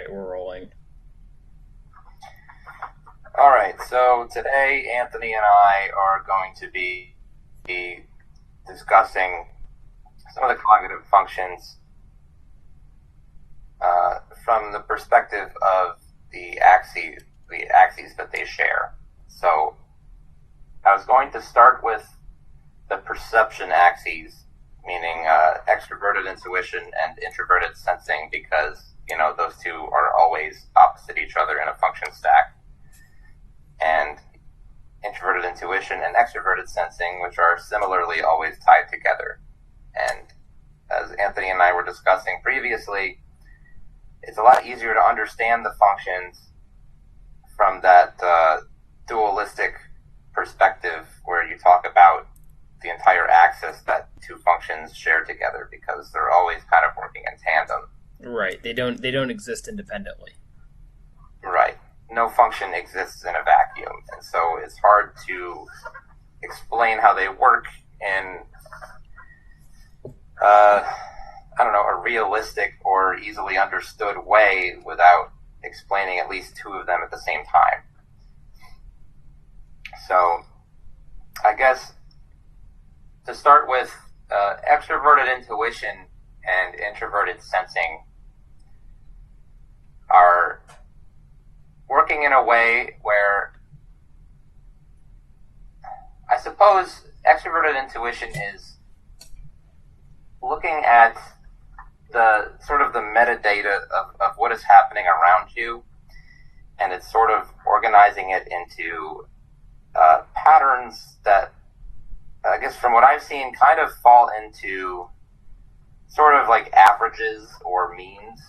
right, we're rolling. All right, so today Anthony and I are going to be discussing some of the cognitive functions from the perspective of the axes that they share. So I was going to start with the perception axes, meaning extroverted intuition and introverted sensing, because those two are always opposite each other in a function stack. And introverted intuition and extroverted sensing, which are similarly always tied together. And as Anthony and I were discussing previously, it's a lot easier to understand the functions from that dualistic perspective where you talk about the entire axis that two functions share together, because they're always kind of working in tandem. Right. They don't exist independently. Right. No function exists in a vacuum, and so it's hard to explain how they work in a realistic or easily understood way without explaining at least two of them at the same time. So I guess to start with, extroverted intuition and introverted sensing are working in a way where I suppose extroverted intuition is looking at the sort of the metadata of what is happening around you, and it's sort of organizing it into patterns that, I guess from what I've seen, kind of fall into sort of like averages or means,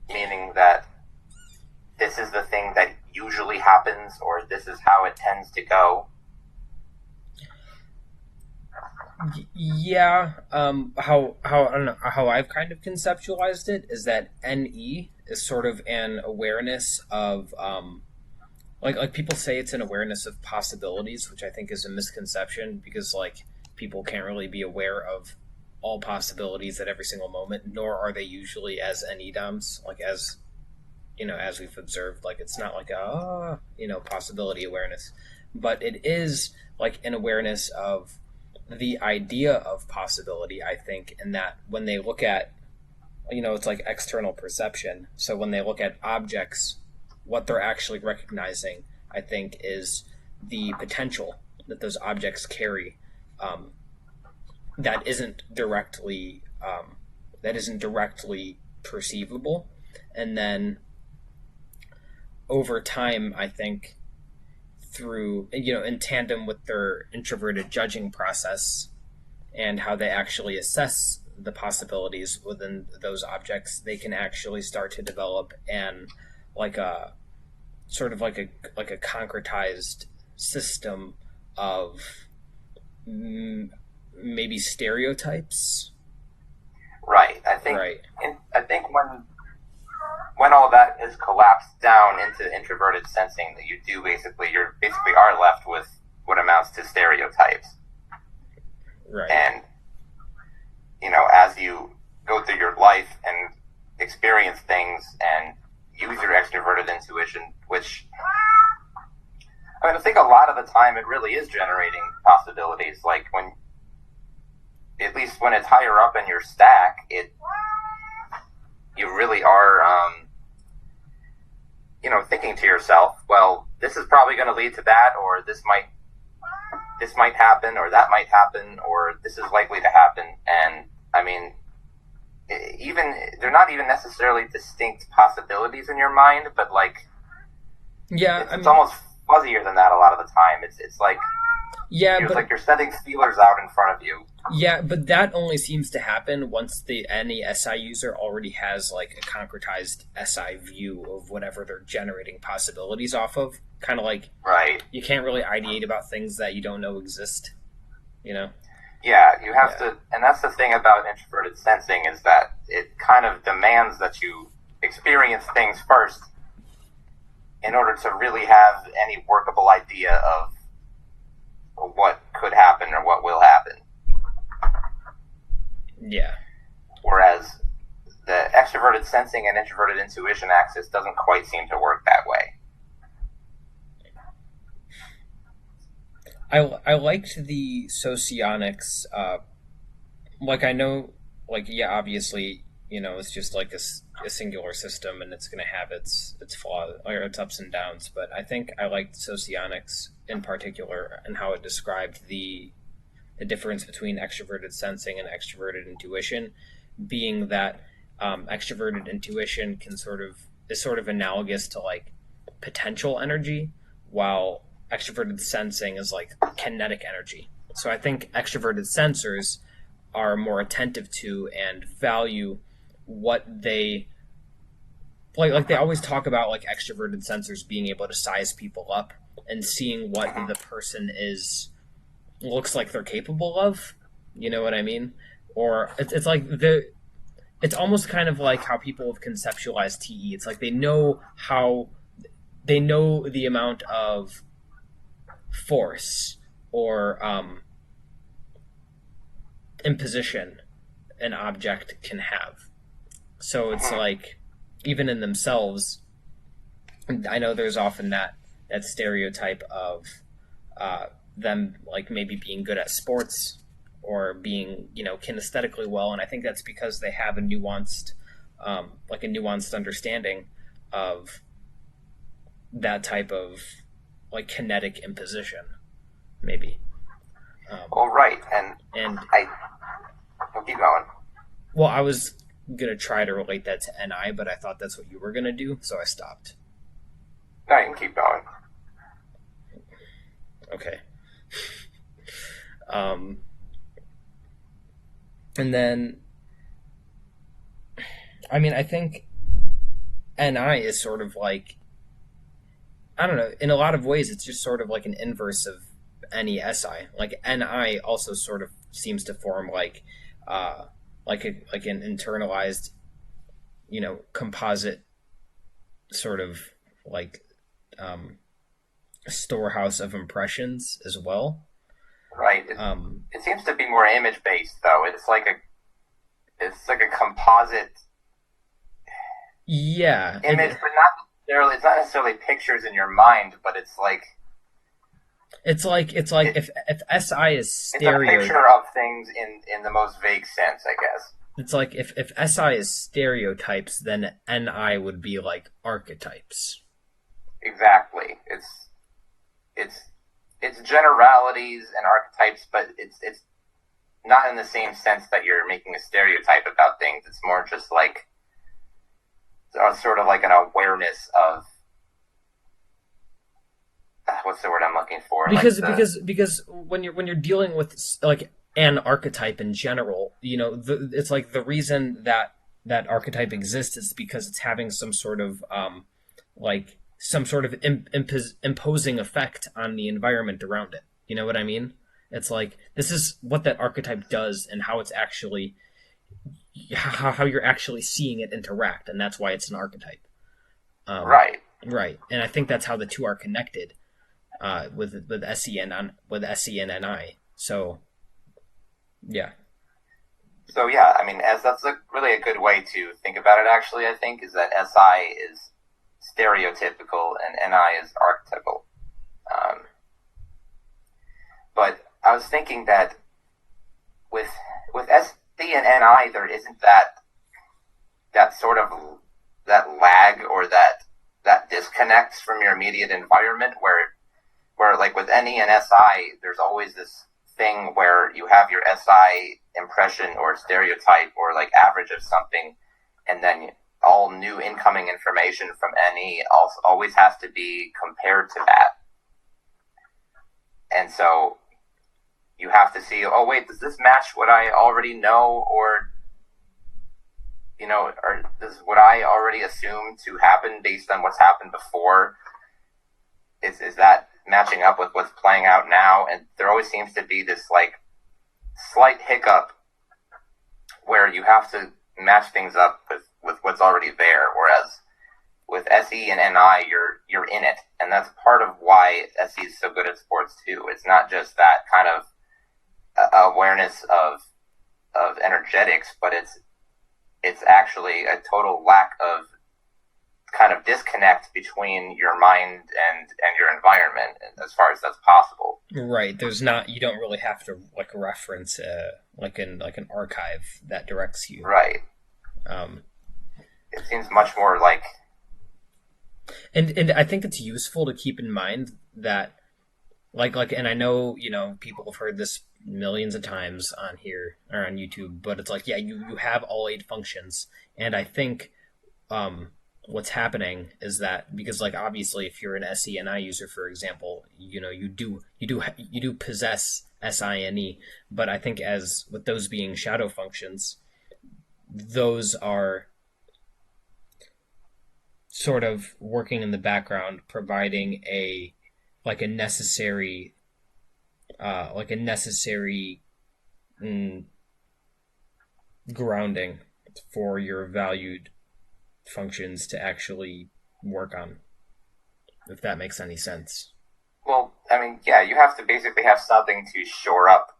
meaning that this is the thing that usually happens, or this is how it tends to go. Yeah. How I don't know how I've kind of conceptualized it is that NE is sort of an awareness of like people say it's an awareness of possibilities, which I think is a misconception, because like people can't really be aware of all possibilities at every single moment, nor are they usually as NE-DOMs, like as we've observed. Like it's not like a possibility awareness, but it is like an awareness of the idea of possibility, I think, in that when they look at, it's like external perception. So when they look at objects, what they're actually recognizing, I think, is the potential that those objects carry, that isn't directly perceivable. And then over time, I think, through, in tandem with their introverted judging process and how they actually assess the possibilities within those objects, they can actually start to develop an like a sort of like a concretized system of maybe stereotypes. Right. I think when all that is collapsed down into introverted sensing, that you basically are left with what amounts to stereotypes. Right. And as you go through your life and experience things and use your extroverted intuition, which I think a lot of the time it really is generating possibilities. Like at least when it's higher up in your stack, you really are, thinking to yourself, well, this is probably going to lead to that, or this might happen, or that might happen, or this is likely to happen. And they're not even necessarily distinct possibilities in your mind, but it's almost fuzzier than that a lot of the time. It's like, it's like you're sending feelers out in front of you. Yeah, but that only seems to happen once any SI user already has like a concretized SI view of whatever they're generating possibilities off of. Kind of like, right. You can't really ideate about things that you don't know exist, Yeah, you have to, and that's the thing about introverted sensing, is that it kind of demands that you experience things first in order to really have any workable idea of what could happen or what will happen. Yeah. Whereas the extroverted sensing and introverted intuition axis doesn't quite seem to work that way. I liked the socionics. Like I know, like yeah, obviously, it's just like a singular system, and it's going to have its flaws or its ups and downs. But I think I liked socionics in particular and how it described the difference between extroverted sensing and extroverted intuition, being that extroverted intuition is sort of analogous to like potential energy, while extroverted sensing is like kinetic energy. So I think extroverted sensors are more attentive to and value what they like they always talk about like extroverted sensors being able to size people up and seeing what the person is looks like they're capable of. You know what I mean? Or it's like it's almost kind of like how people have conceptualized TE. It's like they know the amount of force or imposition an object can have. So it's like even in themselves, I know there's often that stereotype of them like maybe being good at sports or being kinesthetically well, and I think that's because they have a nuanced understanding of that type of like kinetic imposition, maybe. Well, right, and I'll keep going. Well, I was gonna try to relate that to NI, but I thought that's what you were gonna do, so I stopped. No, you can keep going. Okay. And then, I mean, I think NI is sort of like, I don't know, in a lot of ways, it's just sort of like an inverse of any SI. Like NI also sort of seems to form like an internalized, composite sort of like storehouse of impressions as well. Right. It seems to be more image based, though. It's like a composite. Yeah. Image, but not necessarily. It's not necessarily pictures in your mind, but it's like. It's like if SI is stereo. It's a picture of things in the most vague sense, I guess. It's like if SI is stereotypes, then NI would be like archetypes. Exactly. It's generalities and archetypes, but it's not in the same sense that you're making a stereotype about things. It's more just like sort of like an awareness of what's the word I'm looking for? Because when you're dealing with like an archetype in general, it's like the reason that archetype exists is because it's having some sort of imposing effect on the environment around it. You know what I mean? It's like this is what that archetype does and how it's actually how you're actually seeing it interact, and that's why it's an archetype. Right. Right, and I think that's how the two are connected with SE and NI. So, yeah. So yeah, I mean, that's really a good way to think about it. Actually, I think is that SI is stereotypical and NI is archetypal. But I was thinking that with SE and NI, there isn't that sort of that lag or that disconnects from your immediate environment where like with NE and SI, there's always this thing where you have your SI impression or stereotype or like average of something, and then all new incoming information from NE also always has to be compared to that. And so you have to see, oh wait, does this match what I already know, or or does what I already assume to happen based on what's happened before? Is that matching up with what's playing out now? And there always seems to be this like slight hiccup where you have to match things up with what's already there. Whereas with SE and NI, you're in it, and that's part of why SE is so good at sports too. It's not just that kind of awareness of energetics, but it's actually a total lack of kind of disconnect between your mind and your environment as far as that's possible. Right. There's not. You don't really have to like reference like an archive that directs you. Right. Um, It seems much more like. and I think it's useful to keep in mind that and I know people have heard this millions of times on here or on YouTube, but it's like, yeah, you have all 8 functions, and I think what's happening is that because like obviously if you're an SENI user, for example, you do possess SINE, but I think as with those being shadow functions, those are sort of working in the background, providing a like a necessary mm, grounding for your valued functions to actually work on, if that makes any sense. Well, I mean, yeah, you have to basically have something to shore up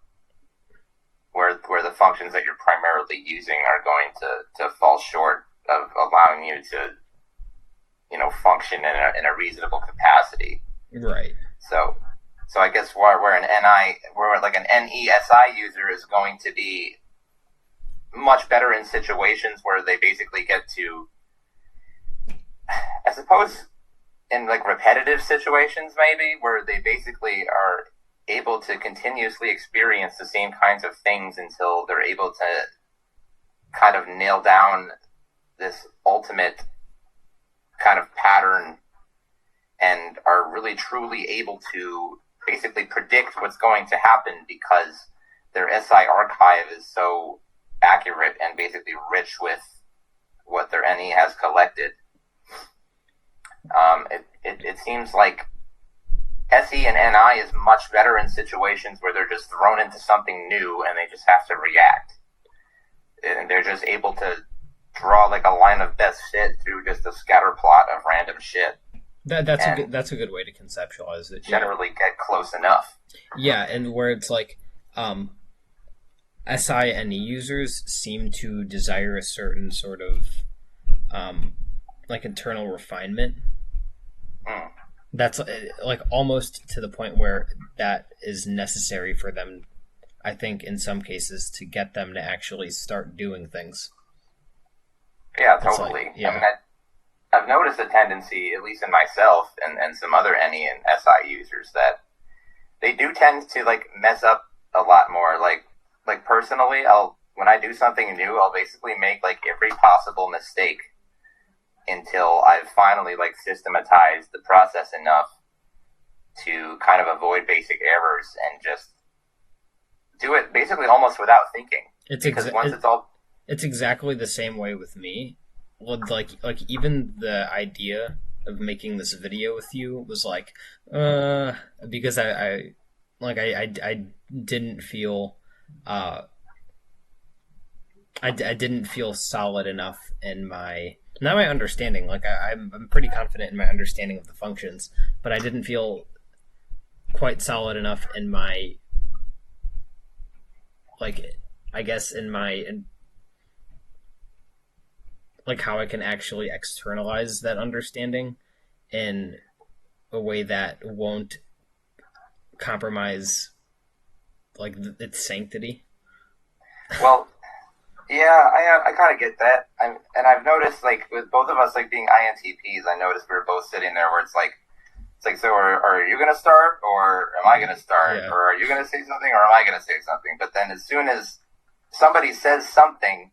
where the functions that you're primarily using are going to fall short of allowing you to, function in a reasonable capacity. Right. So I guess where like an NESI user is going to be much better in situations where they basically get to, I suppose, in like repetitive situations maybe, where they basically are able to continuously experience the same kinds of things until they're able to kind of nail down this ultimate kind of pattern and are really truly able to basically predict what's going to happen because their SI archive is so accurate and basically rich with what their NE has collected. It seems like SE and NI is much better in situations where they're just thrown into something new and they just have to react. And they're just able to draw like a line of best fit through just a scatter plot of random shit. That's a good way to conceptualize it. Generally get close enough. Yeah, and where it's like SINE users seem to desire a certain sort of like internal refinement. Mm. That's like almost to the point where that is necessary for them, I think, in some cases, to get them to actually start doing things. Yeah, totally. Yeah. I mean, I've noticed a tendency, at least in myself and some other NE and SI users, that they do tend to like mess up a lot more. Like personally, when I do something new, I'll basically make like every possible mistake until I've finally like systematized the process enough to kind of avoid basic errors and just do it basically almost without thinking. It's exactly the same way with me. Like even the idea of making this video with you was like because I didn't feel I didn't feel solid enough in my not my understanding. Like I'm pretty confident in my understanding of the functions, but I didn't feel quite solid enough in my like I guess in like how I can actually externalize that understanding in a way that won't compromise like its sanctity. Well, yeah, I kind of get that. And I've noticed like with both of us like being INTPs, I noticed we were both sitting there where it's like so are you gonna start or am I gonna start, Yeah. or are you gonna say something or am I gonna say something? But then as soon as somebody says something,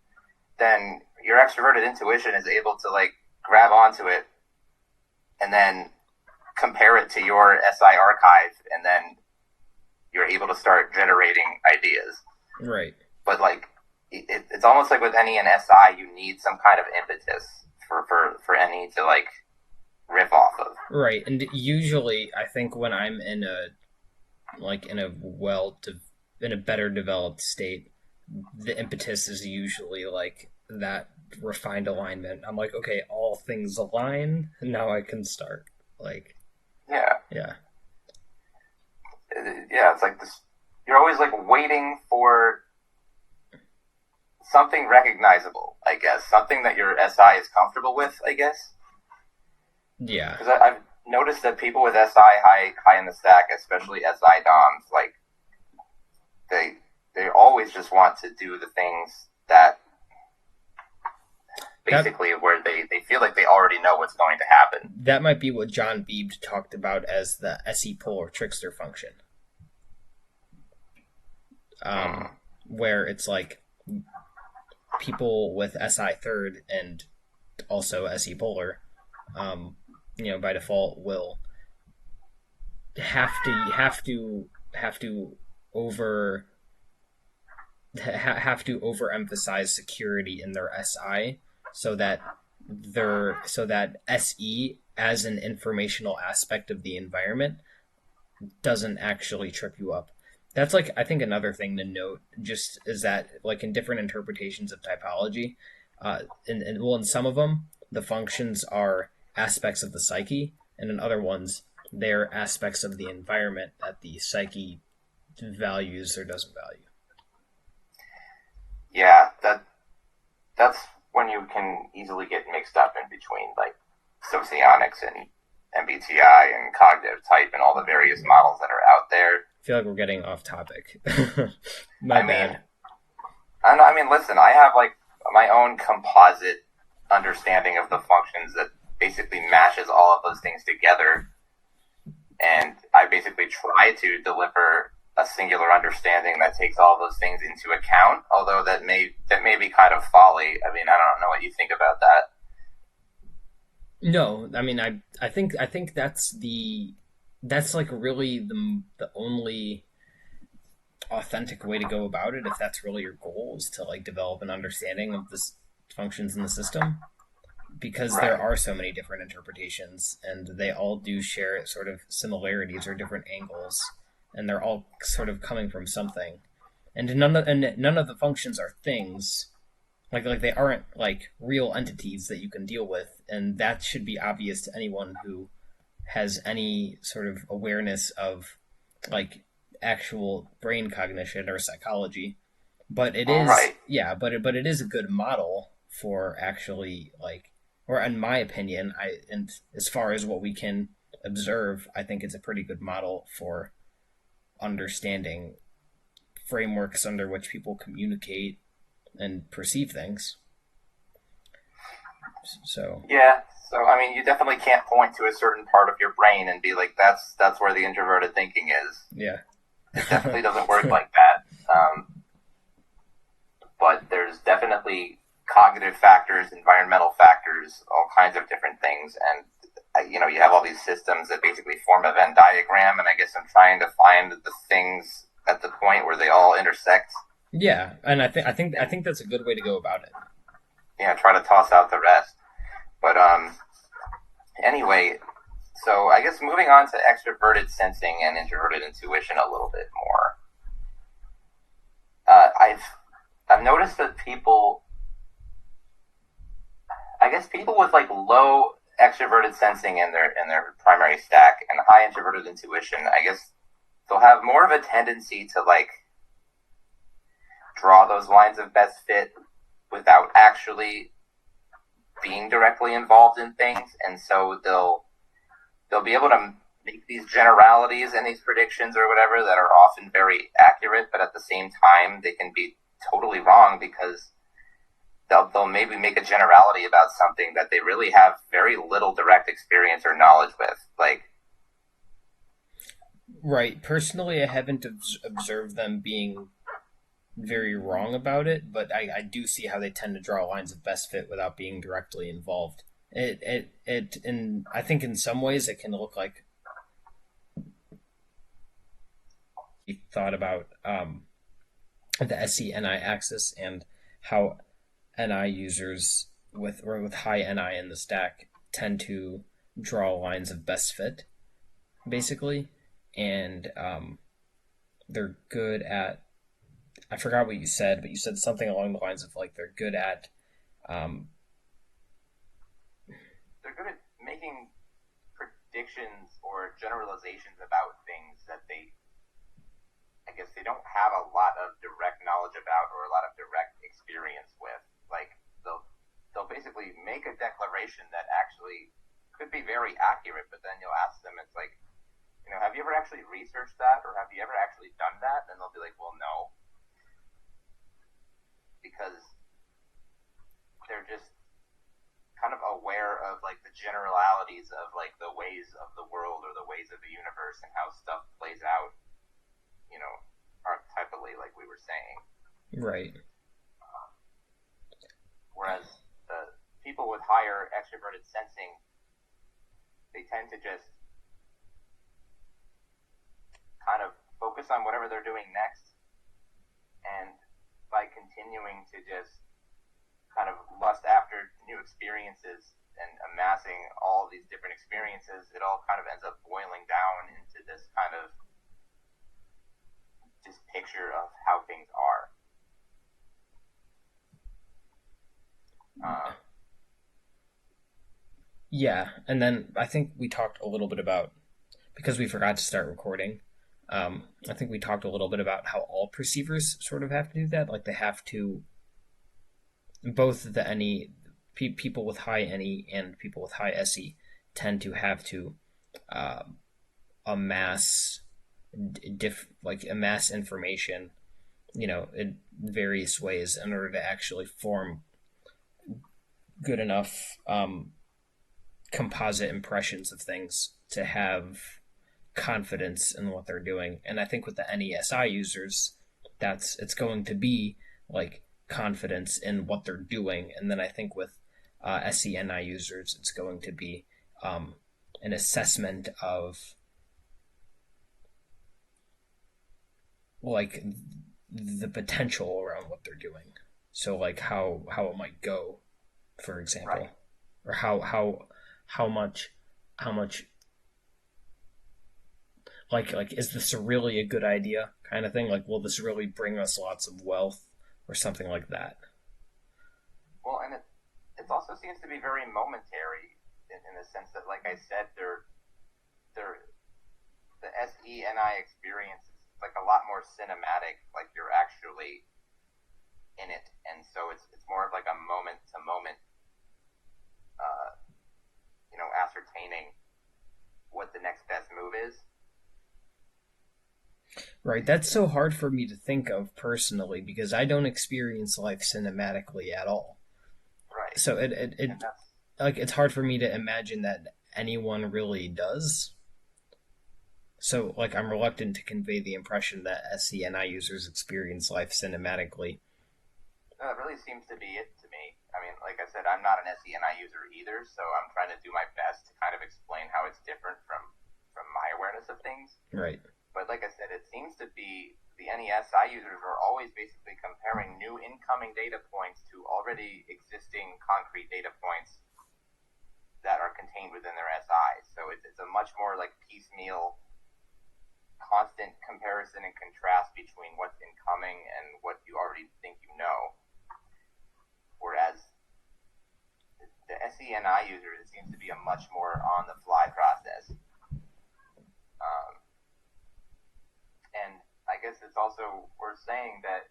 then your extroverted intuition is able to like grab onto it and then compare it to your SI archive, and then you're able to start generating ideas. Right. But like it's almost like with NE and SI, you need some kind of impetus for NE to like riff off of. Right, and usually I think when I'm in a better developed state, the impetus is usually like that refined alignment. I'm like, okay, all things align, now I can start. Like, yeah, yeah, it's like this. You're always like waiting for something recognizable, I guess. Something that your SI is comfortable with, I guess. Yeah. Because I've noticed that people with SI high in the stack, especially SI DOMs, like they always just want to do the things that basically where they feel like they already know what's going to happen. That might be what John Beebe talked about as the SE polar trickster function. Where it's like people with SI third and also SE polar, by default will have to overemphasize security in their SI so that SE as an informational aspect of the environment doesn't actually trip you up. That's like, I think another thing to note just is that like in different interpretations of typology, in some of them the functions are aspects of the psyche, and in other ones they're aspects of the environment that the psyche values or doesn't value. Yeah, that's when you can easily get mixed up in between like socionics and MBTI and cognitive type and all the various models that are out there. I feel like we're getting off topic. My bad. I mean, listen, I have like my own composite understanding of the functions that basically mashes all of those things together, and I basically try to deliver a singular understanding that takes all of those things into account. Although that may be kind of folly. I mean, I don't know what you think about that. No, I mean, I think that's like really the only authentic way to go about it, if that's really your goal, is to like develop an understanding of the functions in the system, because Right. there are so many different interpretations and they all do share sort of similarities or different angles, and they're all sort of coming from something, and none of the functions are things. Like they aren't like real entities that you can deal with, and that should be obvious to anyone who has any sort of awareness of like actual brain cognition or psychology. But it is Right. but it is a good model for actually like, or in my opinion, and as far as what we can observe, I think it's a pretty good model for understanding frameworks under which people communicate and perceive things. So Yeah. So I mean, you definitely can't point to a certain part of your brain and be like, that's where the introverted thinking is. yeah. It definitely doesn't work like that. But there's definitely cognitive factors, environmental factors, all kinds of different things, and you have all these systems that basically form a Venn diagram, and I guess I'm trying to find the things at the point where they all intersect. Yeah, and I think that's a good way to go about it. Yeah, try to toss out the rest. But anyway, so I guess moving on to extroverted sensing and introverted intuition a little bit more. I've noticed that people with like low extroverted sensing in their primary stack and high introverted intuition, I guess they'll have more of a tendency to like draw those lines of best fit without actually being directly involved in things, and so they'll be able to make these generalities and these predictions or whatever that are often very accurate, but at the same time they can be totally wrong because they'll maybe make a generality about something that they really have very little direct experience or knowledge with. Like, right. Personally, I haven't observed them being very wrong about it, but I do see how they tend to draw lines of best fit without being directly involved. And I think in some ways it can look like you thought about the SCNI axis and how NI users with high NI in the stack tend to draw lines of best fit, basically, and they're good at. I forgot what you said, but you said something along the lines of like they're good at. They're good at making predictions or generalizations about things that I guess they don't have a lot of direct knowledge about or a lot of direct experience intuition that actually could be very accurate, but then you'll ask them, it's like, have you ever actually researched that, or have you ever actually done that? And they'll be like, well, no, because they're just kind of aware of like the generalities of like the ways of the world or the ways of the universe and how stuff plays out, archetypally, like we were saying. Right. Whereas the people with higher extroverted sensing, they tend to just kind of focus on whatever they're doing next, and by continuing to just kind of lust after new experiences and amassing all of these different experiences, it all kind of ends up boiling down into this kind of just picture of how things are. Yeah, and then I think we talked a little bit about, because we forgot to start recording, I think we talked a little bit about how all perceivers sort of have to do that. Like they have to, both the NE, people with high NE and people with high SE tend to have to amass, amass information, in various ways in order to actually form good enough composite impressions of things to have confidence in what they're doing. And I think with the NESI users, it's going to be like confidence in what they're doing. And then I think with SENI users, it's going to be an assessment of like the potential around what they're doing. So like how it might go, for example, Right. or how much like is this really a good idea kind of thing? Like, will this really bring us lots of wealth or something like that? Well, and it also seems to be very momentary in the sense that, like I said, the SENI experience is like a lot more cinematic. Like you're actually in it, and so it's more of like a moment to moment, ascertaining what the next best move is. Right. That's so hard for me to think of personally because I don't experience life cinematically at all. Right, So and that's like it's hard for me to imagine that anyone really does. So like I'm reluctant to convey the impression that SCNI users experience life cinematically. That really seems to be it to me. I mean, like I said, I'm not an SENI user either, so I'm trying to do my best to kind of explain how it's different from my awareness of things. Right. But like I said, it seems to be the NESI users are always basically comparing new incoming data points to already existing concrete data points that are contained within their SIs. So it's a much more like piecemeal, constant comparison and contrast between what's incoming and what you already think you know. Whereas the SENI user, it seems to be a much more on the fly process. And I guess it's also worth saying that,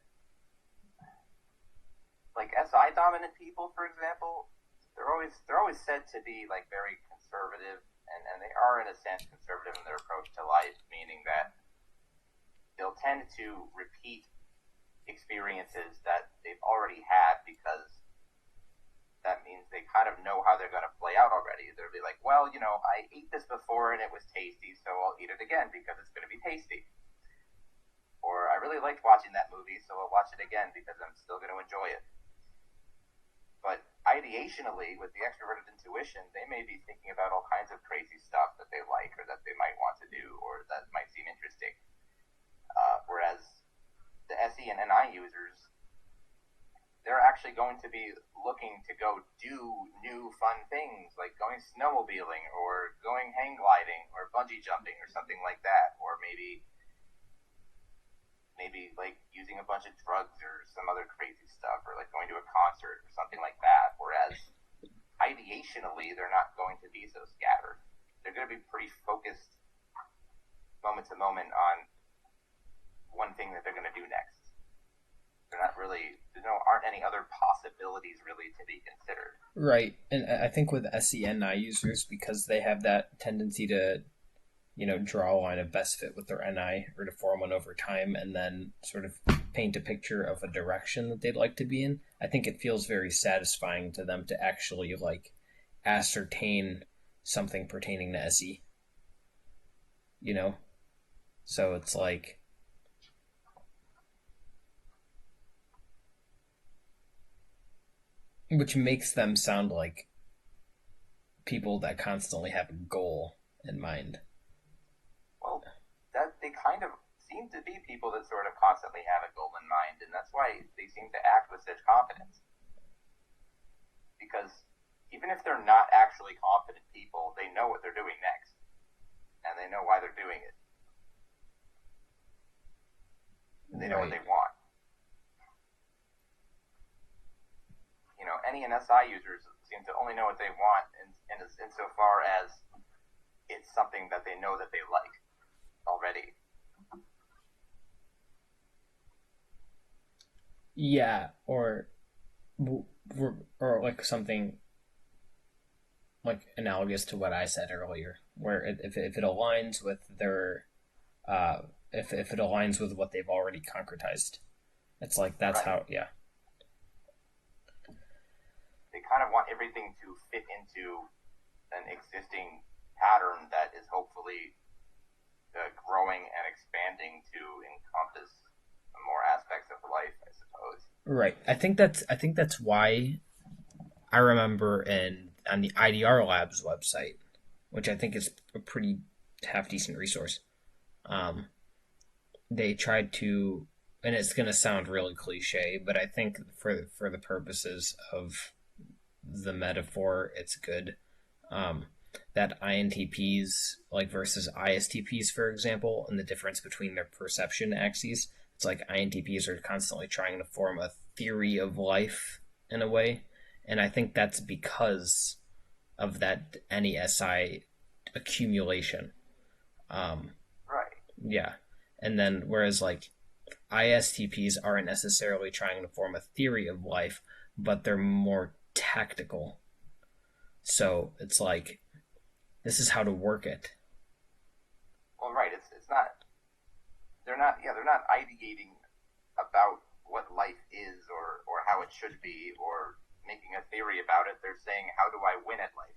like SI dominant people, for example, they're always said to be like very conservative, and they are in a sense conservative in their approach to life, meaning that they'll tend to repeat experiences that they've already had because that means they kind of know how they're going to play out already. They'll be like, well, I ate this before and it was tasty, so I'll eat it again because it's going to be tasty. Or I really liked watching that movie, so I'll watch it again because I'm still going to enjoy it. But ideationally, with the extroverted intuition, they may be thinking about all kinds of crazy stuff that they like or that they might want to do or that might seem interesting. Whereas the SE and NI users, they're actually going to be looking to go do new fun things like going snowmobiling or going hang gliding or bungee jumping or something like that. Or maybe like using a bunch of drugs or some other crazy stuff, or like going to a concert or something like that. Whereas ideationally, they're not going to be so scattered. They're going to be pretty focused moment to moment on one thing that they're going to do next. They're not really aren't any other possibilities really to be considered. Right. And I think with SENI users, because they have that tendency to, draw a line of best fit with their NI or to form one over time and then sort of paint a picture of a direction that they'd like to be in, I think it feels very satisfying to them to actually like ascertain something pertaining to SE. You know? So it's like which makes them sound like people that constantly have a goal in mind. Well, that they kind of seem to be people that sort of constantly have a goal in mind, and that's why they seem to act with such confidence. Because even if they're not actually confident people, they know what they're doing next, and they know why they're doing it. They know what they want. NE and SI users seem to only know what they want insofar as it's something that they know that they like already. Yeah, or like something like analogous to what I said earlier, where if it aligns with their if it aligns with what they've already concretized, it's like that's right. how yeah. They kind of want everything to fit into an existing pattern that is hopefully growing and expanding to encompass more aspects of life, I suppose. Right. I think that's why I remember on the IDR Labs website, which I think is a pretty half decent resource. They tried to, and it's going to sound really cliche, but I think for the purposes of the metaphor, it's good. That INTPs like versus ISTPs, for example, and the difference between their perception axes. It's like INTPs are constantly trying to form a theory of life in a way, and I think that's because of that NESI accumulation. Right. Yeah, and then whereas like ISTPs aren't necessarily trying to form a theory of life, but they're more tactical. So it's like this is how to work it. Well, right. It's not. They're not ideating about what life is or how it should be or making a theory about it. They're saying, how do I win at life?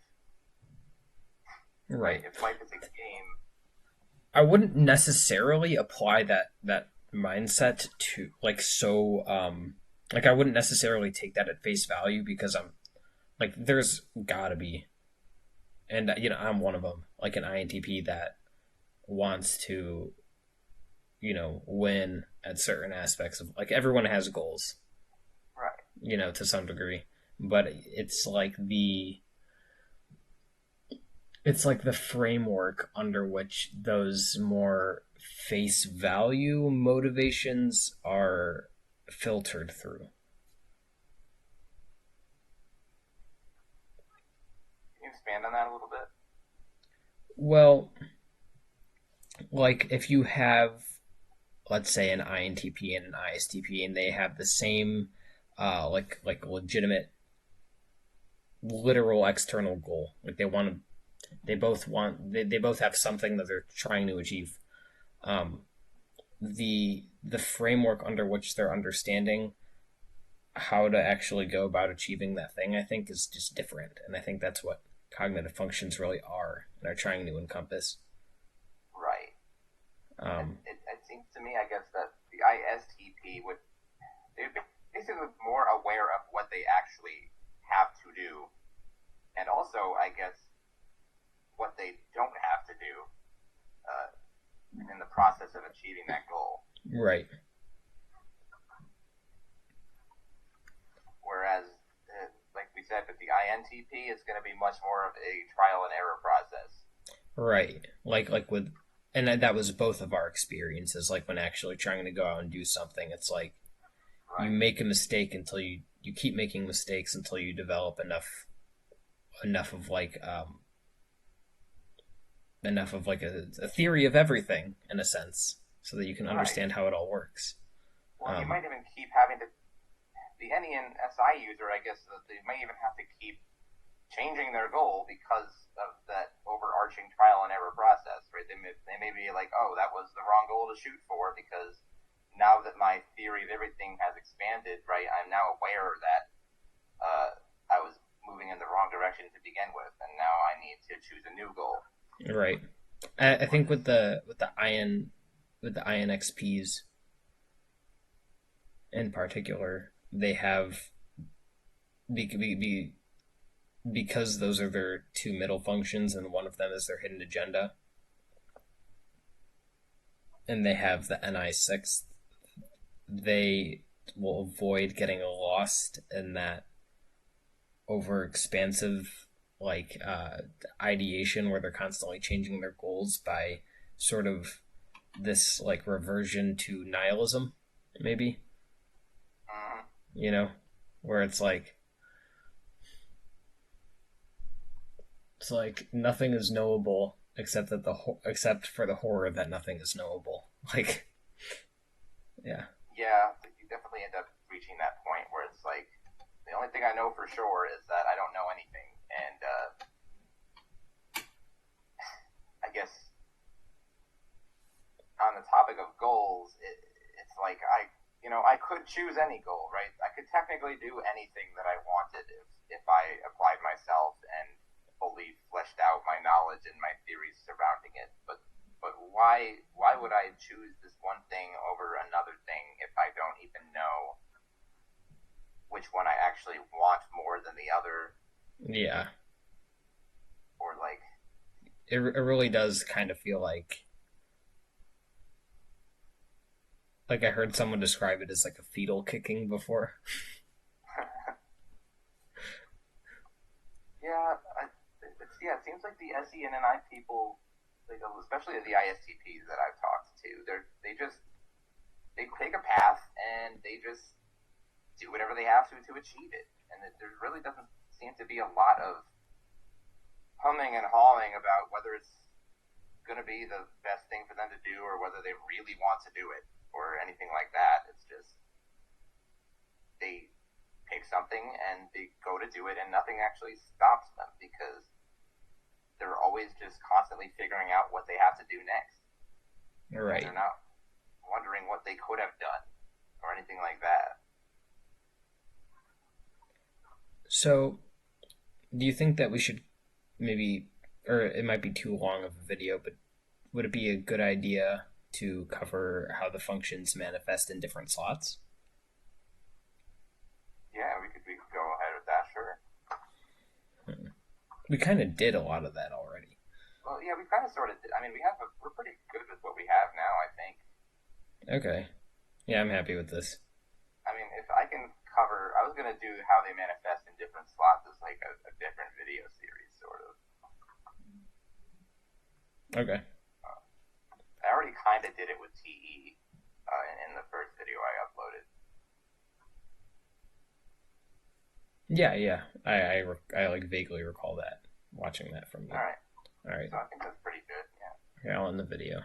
Right. If life is a game. I wouldn't necessarily apply that mindset to like I wouldn't necessarily take that at face value because I'm like there's gotta be, and I'm one of them, like an INTP that wants to win at certain aspects of like everyone has goals, right? To some degree, but it's like the framework under which those more face value motivations are filtered through. Can you expand on that a little bit? Well, like if you have, let's say, an INTP and an ISTP, and they have the same, like legitimate, literal external goal. Like they both have something that they're trying to achieve. The framework under which they're understanding how to actually go about achieving that thing, I think, is just different, and I think that's what cognitive functions really are and are trying to encompass. Right. It seems to me, I guess, that the ISTP they're basically more aware of what they actually have to do, and also, I guess, what they don't have to do in the process of achieving that goal. Right. Whereas, like we said, with the INTP, it's going to be much more of a trial and error process. Right. Like with, and that was both of our experiences. Like when actually trying to go out and do something, it's like you make a mistake until you keep making mistakes until you develop enough of like a theory of everything in a sense, so that you can understand how it all works. Well, you might even keep having to the NE and SI user, I guess they may even have to keep changing their goal because of that overarching trial and error process, right? They may be like, oh, that was the wrong goal to shoot for because now that my theory of everything has expanded, right, I'm now aware that I was moving in the wrong direction to begin with, and now I need to choose a new goal. Right. I think with the INXPs in particular, they have because those are their two middle functions, and one of them is their hidden agenda, and they have the NI6. They will avoid getting lost in that overexpansive ideation where they're constantly changing their goals by sort of this like reversion to nihilism, maybe, Mm-hmm. you know, where it's like nothing is knowable except except for the horror that nothing is knowable. Like, yeah, Yeah, you definitely end up reaching that point where it's like the only thing I know for sure is that I don't know anything, and I guess on the topic of goals, it's like I could choose any goal, right? I could technically do anything that I wanted if I applied myself and fully fleshed out my knowledge and my theories surrounding it. But why would I choose this one thing over another thing if I don't even know which one I actually want more than the other, yeah. or like It really does kind of feel like I heard someone describe it as like a fetal kicking before. yeah, it seems like the SE and NI people, like especially the ISTPs that I've talked to, they take a path and they just do whatever they have to achieve it, and there really doesn't seem to be a lot of humming and hawing about whether it's going to be the best thing for them to do or whether they really want to do it or anything like that. It's just they pick something and they go to do it, and nothing actually stops them because they're always just constantly figuring out what they have to do next. And Right. they're not wondering what they could have done or anything like that. So, do you think that we should maybe, or it might be too long of a video, but would it be a good idea to cover how the functions manifest in different slots? Yeah, we could go ahead with that, sure. We kind of did a lot of that already. Well, yeah, we kind of sort of did. I mean, we're pretty good with what we have now, I think. Okay. Yeah, I'm happy with this. I mean, if I can cover, I was going to do how they manifest in different slots as like a different video series, sort of. Okay. I already kind of did it with TE in the first video I uploaded. Yeah, yeah. I like vaguely recall that watching that from you. All right, All right. so I think that's pretty good. Yeah. Here, I'll end the video.